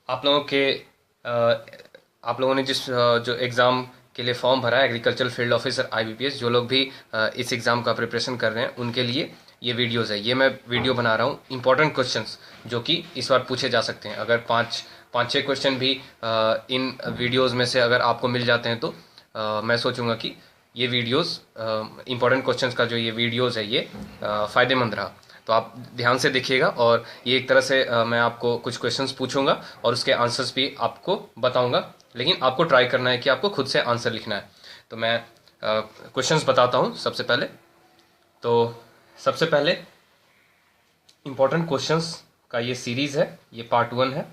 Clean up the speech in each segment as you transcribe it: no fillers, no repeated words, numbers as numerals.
आप लोगों के आप लोगों ने जो एग्ज़ाम के लिए फॉर्म भरा है, एग्रीकल्चर फील्ड ऑफिसर आईबीपीएस, जो लोग भी इस एग्ज़ाम का प्रिपरेशन कर रहे हैं उनके लिए ये वीडियोस है। ये मैं वीडियो बना रहा हूँ इंपॉर्टेंट क्वेश्चंस जो कि इस बार पूछे जा सकते हैं। अगर पाँच पाँच छः क्वेश्चन भी इन वीडियोस में से अगर आपको मिल जाते हैं तो मैं सोचूंगा कि ये वीडियोस इंपॉर्टेंट क्वेश्चंस का जो ये वीडियोस है ये फ़ायदेमंद रहा। तो आप ध्यान से देखिएगा, और ये एक तरह से मैं आपको कुछ क्वेश्चंस पूछूंगा और उसके आंसर्स भी आपको बताऊंगा, लेकिन आपको ट्राई करना है कि आपको खुद से आंसर लिखना है। तो मैं क्वेश्चंस बताता हूँ सबसे पहले। तो सबसे पहले इंपॉर्टेंट क्वेश्चंस का ये सीरीज़ है, ये पार्ट 1 है।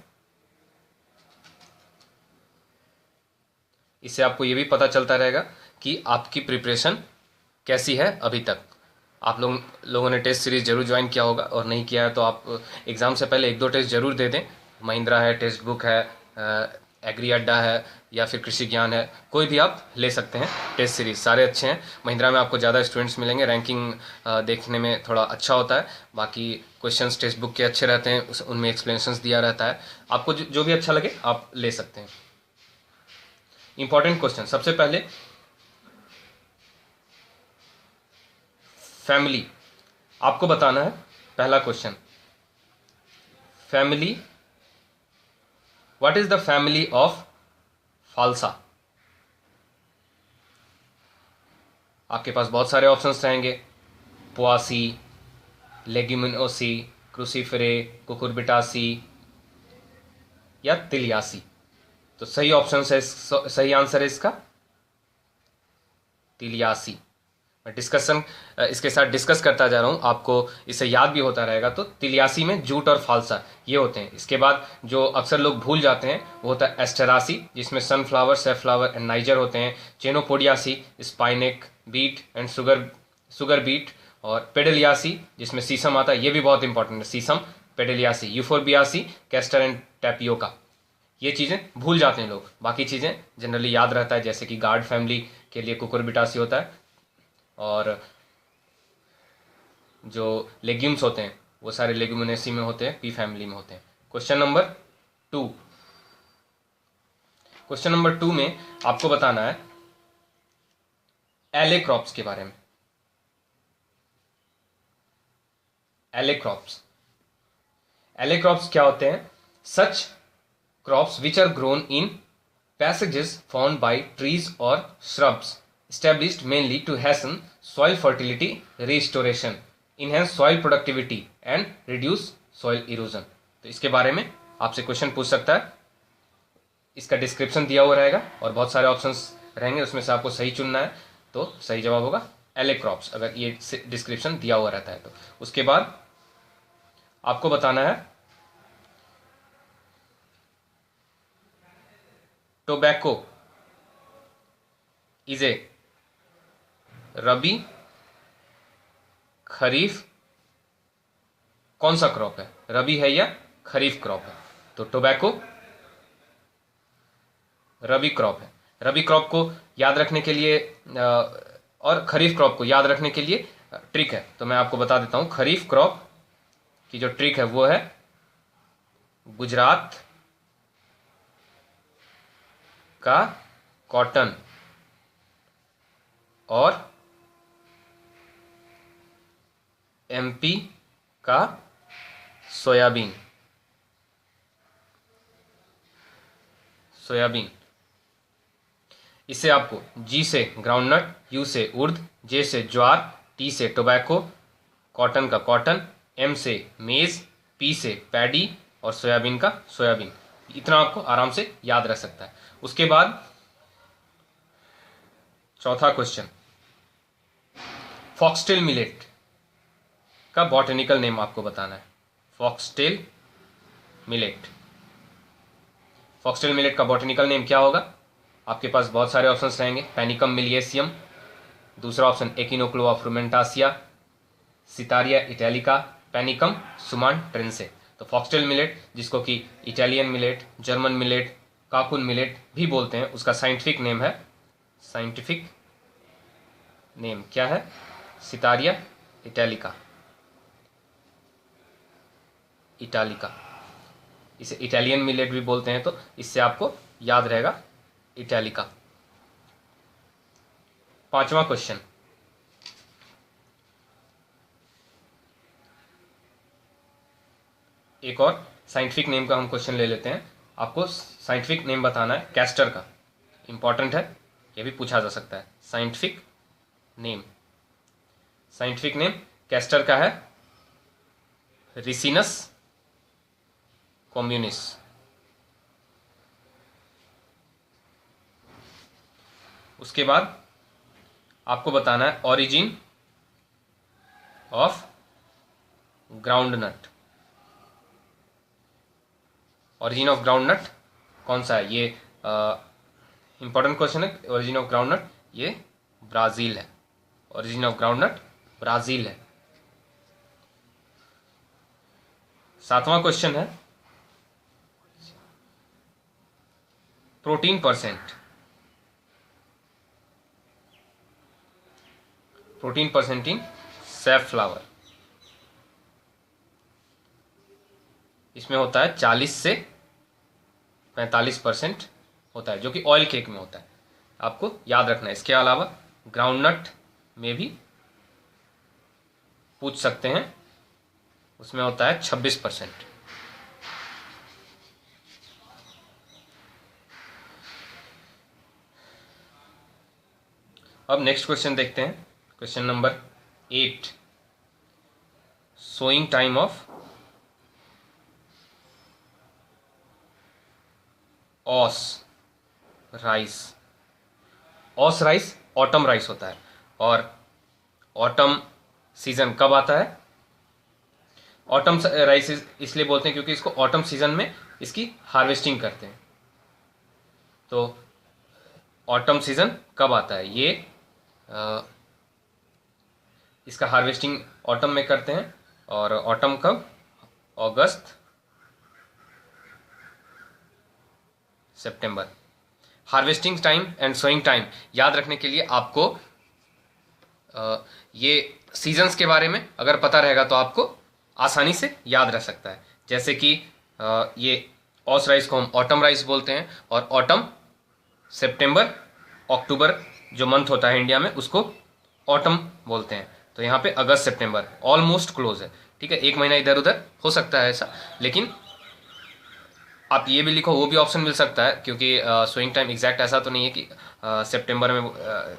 इससे आपको ये भी पता चलता रहेगा कि आपकी प्रिपरेशन कैसी है अभी तक। आप लोगों ने टेस्ट सीरीज जरूर ज्वाइन किया होगा, और नहीं किया है तो आप एग्ज़ाम से पहले एक दो टेस्ट जरूर दे दें। महिंद्रा है, टेक्स्ट बुक है, एग्री अड्डा है, या फिर कृषि ज्ञान है, कोई भी आप ले सकते हैं। टेस्ट सीरीज सारे अच्छे हैं। महिंद्रा में आपको ज़्यादा स्टूडेंट्स मिलेंगे, रैंकिंग देखने में थोड़ा अच्छा होता है। बाकी क्वेश्चंस टेक्स्ट बुक के अच्छे रहते हैं, उनमें एक्सप्लेनेशंस दिया रहता है। आपको जो भी अच्छा लगे आप ले सकते हैं। इंपॉर्टेंट क्वेश्चन सबसे पहले, फैमिली आपको बताना है। पहला question, family, what is the family of phalsa. आपके पास बहुत सारे ऑप्शंस रहेंगे, पोआसी, लेग्यूमिनोसी, क्रूसीफेरे, कुकुरबिटासी या तिलियासी। तो सही ऑप्शन है, सही आंसर है इसका तिलियासी। मैं डिस्कशन इसके साथ डिस्कस करता जा रहा हूँ, आपको इसे याद भी होता रहेगा। तो तिलियासी में जूट और फालसा ये होते हैं। इसके बाद जो अक्सर लोग भूल जाते हैं वो होता है एस्टेरासी, जिसमें सनफ्लावर, सेफ्लावर एंड नाइजर होते हैं। Chenopodiaceae, spinach, beet and sugar beet. और पेडलियासी जिसमें सीसम आता है, ये भी बहुत इंपॉर्टेंट है, sesame, Pedaliaceae. Euphorbiaceae, castor and tapioca. ये चीज़ें भूल जाते हैं लोग, बाकी चीज़ें जनरली याद रहता है, जैसे कि गार्ड फैमिली के लिए कुकुरबिटासी होता है, और जो लेग्यूम्स होते हैं वो सारे लेग्यूमिनेसी में होते हैं, पी फैमिली में होते हैं। क्वेश्चन नंबर 2, क्वेश्चन नंबर 2 में आपको बताना है एले क्रॉप्स के बारे में। एले क्रॉप्स, एले क्रॉप्स क्या होते हैं? Such crops which are grown in passages formed by trees or shrubs established mainly to hasten soil fertility restoration, enhance soil productivity and reduce soil erosion। तो इसके बारे में आपसे क्वेश्चन पूछ सकता है। इसका डिस्क्रिप्शन दिया हुआ रहेगा और बहुत सारे ऑप्शंस रहेंगे, उसमें से आपको सही चुनना है। तो सही जवाब होगा एले क्रॉप्स, अगर ये डिस्क्रिप्शन दिया हुआ रहता है तो। उसके बाद आपको बताना है टोबैको इज ए रबी, खरीफ, कौन सा क्रॉप है? रबी है या खरीफ क्रॉप है? तो टोबैको रबी क्रॉप है। रबी क्रॉप को याद रखने के लिए और खरीफ क्रॉप को याद रखने के लिए ट्रिक है, तो मैं आपको बता देता हूं। खरीफ क्रॉप की जो ट्रिक है वो है गुजरात का कॉटन और एमपी का सोयाबीन। सोयाबीन, इससे आपको जी से ग्राउंडनट, यू से उर्द, जे से ज्वार, टी से टोबैको, कॉटन का कॉटन, एम से मेज, पी से पैडी और सोयाबीन का सोयाबीन। इतना आपको आराम से याद रह सकता है। उसके बाद चौथा क्वेश्चन, फॉक्सटेल मिलेट का बॉटनिकल नेम आपको बताना है। फॉक्सटेल मिलेट, फॉक्सटेल मिलेट का बॉटनिकल नेम क्या होगा? आपके पास बहुत सारे ऑप्शंस रहेंगे। पैनिकम मिलियेसियम, दूसरा ऑप्शन एकिनोक्लोआ फ्रूमेंटासिया, सितारिया इटैलिका, पैनिकम सुमांट्रेंसे। तो फॉक्सटेल मिलेट, जिसको कि इटालियन मिलेट, जर्मन मिलेट, काकुन मिलेट भी बोलते हैं, उसका साइंटिफिक नेम है, साइंटिफिक नेम क्या है? सितारिया इटैलिका, इटालिका। इसे इटालियन मिलेट भी बोलते हैं, तो इससे आपको याद रहेगा इटैलिका। 5वां क्वेश्चन, एक और साइंटिफिक नेम का हम क्वेश्चन ले लेते हैं। आपको साइंटिफिक नेम बताना है कैस्टर का, इंपॉर्टेंट है, ये भी पूछा जा सकता है। साइंटिफिक नेम कैस्टर का है रिसिनस कम्युनिस। उसके बाद आपको बताना है origin of groundnut. Origin of groundnut कौन सा है, ये इंपॉर्टेंट क्वेश्चन है। ओरिजिन ऑफ ग्राउंडनट ये ब्राजील है। ओरिजिन ऑफ ग्राउंडनट ब्राजील है। 7वां क्वेश्चन है प्रोटीन परसेंट इन सैफफ्लावर। इसमें होता है 40 से 45% होता है, जो कि ऑयल केक में होता है, आपको याद रखना है। इसके अलावा ग्राउंडनट में भी पूछ सकते हैं, उसमें होता है 26%। अब नेक्स्ट क्वेश्चन देखते हैं, question number 8, sowing time of aus rice. Aus rice autumn rice होता है, और ऑटम सीजन कब आता है? ऑटम राइस इसलिए बोलते हैं क्योंकि इसको ऑटम सीजन में इसकी हार्वेस्टिंग करते हैं। तो ऑटम सीजन कब आता है? ये इसका हार्वेस्टिंग ऑटम में करते हैं, और ऑटम कब? अगस्त सितंबर। Harvesting time and sowing time याद रखने के लिए आपको ये सीजन्स के बारे में अगर पता रहेगा तो आपको आसानी से याद रह सकता है। जैसे कि ये ऑस राइस को हम ऑटम राइस बोलते हैं, और ऑटम सितंबर अक्टूबर जो मंथ होता है इंडिया में उसको ऑटम बोलते हैं। तो यहाँ पे अगस्त सितंबर ऑलमोस्ट क्लोज है, ठीक है, एक महीना इधर उधर हो सकता है ऐसा, लेकिन आप ये भी लिखो, वो भी ऑप्शन मिल सकता है, क्योंकि सोइंग टाइम एग्जैक्ट ऐसा तो नहीं है कि सितंबर में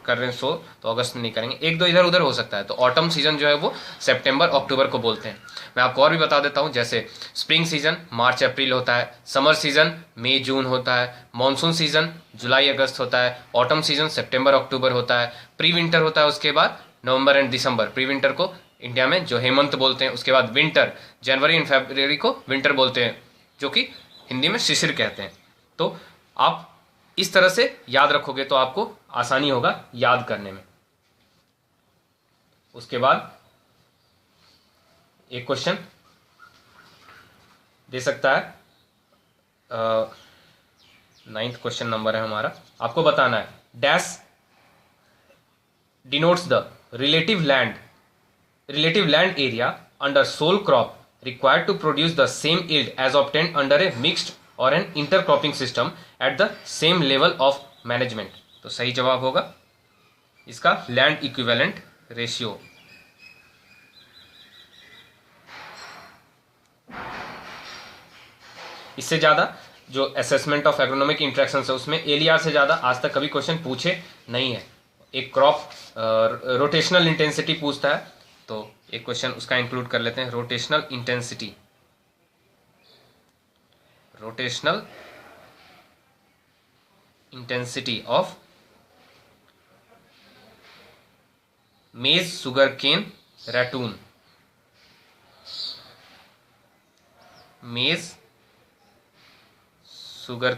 कर रहे हैं सो तो अगस्त में नहीं करेंगे, एक दो इधर उधर हो सकता है। तो ऑटम सीजन जो है वो सितंबर अक्टूबर को बोलते हैं। मैं आपको और भी बता देता हूँ, जैसे स्प्रिंग सीजन मार्च अप्रैल होता है, समर सीजन मई जून होता है, मानसून सीजन जुलाई अगस्त होता है, ऑटम सीजन सितंबर अक्टूबर होता है, प्री विंटर होता है उसके बाद नवंबर एंड दिसंबर। प्री विंटर को इंडिया में जो हेमंत बोलते हैं। उसके बाद विंटर जनवरी एंड फरवरी को विंटर बोलते हैं, जो कि हिंदी में शिशिर कहते हैं। तो आप इस तरह से याद रखोगे तो आपको आसानी होगा याद करने में। उसके बाद एक क्वेश्चन दे सकता है, 9th क्वेश्चन नंबर है हमारा। आपको बताना है dash denotes the relative land area under sole crop required to produce the same yield as obtained under a mixed or an intercropping system at the same level of management। तो सही जवाब होगा इसका लैंड इक्विवेलेंट रेशियो। इससे ज्यादा जो assessment of agronomic interaction है उसमें एलईआर से ज्यादा आज तक कभी क्वेश्चन पूछे नहीं है। एक क्रॉप रोटेशनल इंटेंसिटी पूछता है, तो एक क्वेश्चन उसका इंक्लूड कर लेते हैं, rotational intensity of maize sugar cane ratoon. Maize sugar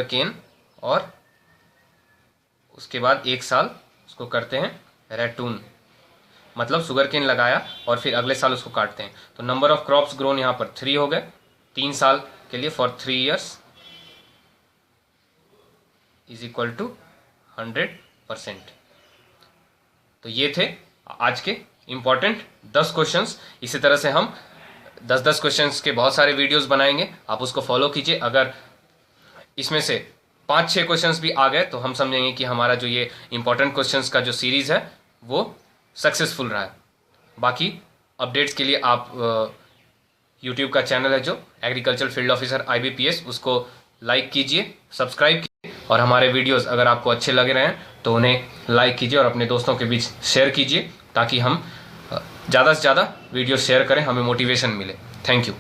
cane और उसके बाद एक साल उसको करते हैं रैटून, मतलब शुगर केन लगाया और फिर अगले साल उसको काटते हैं। तो नंबर ऑफ क्रॉप्स ग्रोन यहाँ पर 3 हो गए, 3 साल के लिए for 3 years is equal to 100%। तो ये थे आज के इंपॉर्टेंट 10 क्वेश्चंस। इसी तरह से हम 10-10 क्वेश्चंस के बहुत सारे वीडियोस बनाएंगे, आप उसको फॉलो कीजिए। अगर इसमें से 5-6 क्वेश्चंस भी आ गए तो हम समझेंगे कि हमारा जो ये इंपॉर्टेंट क्वेश्चंस का जो सीरीज है वो सक्सेसफुल रहा है। बाकी अपडेट्स के लिए आप यूट्यूब का चैनल है जो एग्रीकल्चर फील्ड ऑफिसर IBPS, उसको लाइक कीजिए, सब्सक्राइब कीजिए, और हमारे वीडियोस अगर आपको अच्छे लग रहे हैं तो उन्हें लाइक कीजिए और अपने दोस्तों के बीच शेयर कीजिए, ताकि हम ज़्यादा से ज़्यादा वीडियो शेयर करें, हमें मोटिवेशन मिले। Thank you.